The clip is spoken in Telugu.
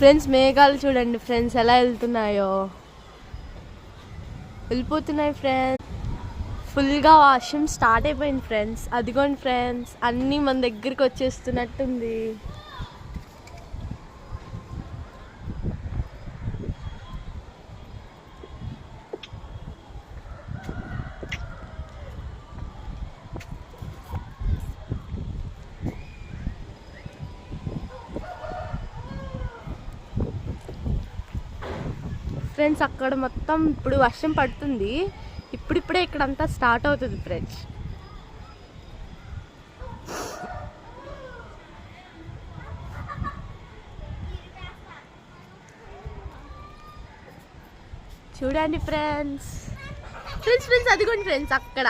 ఫ్రెండ్స్ మేఘాలు చూడండి ఫ్రెండ్స్ ఎలా వెళ్ళిపోతున్నాయి ఫ్రెండ్స్. ఫుల్గా వర్షం స్టార్ట్ అయిపోయింది ఫ్రెండ్స్. అదిగోండి ఫ్రెండ్స్ అన్నీ మన దగ్గరికి వచ్చేస్తున్నట్టుంది. ఫ్రెండ్స్ అక్కడ మొత్తం ఇప్పుడు వర్షం పడుతుంది. ఇప్పుడిప్పుడే ఇక్కడంతా స్టార్ట్ అవుతుంది ఫ్రెండ్స్. చూడండి ఫ్రెండ్స్. ఫ్రెండ్స్ అదిగోండి ఫ్రెండ్స్ అక్కడ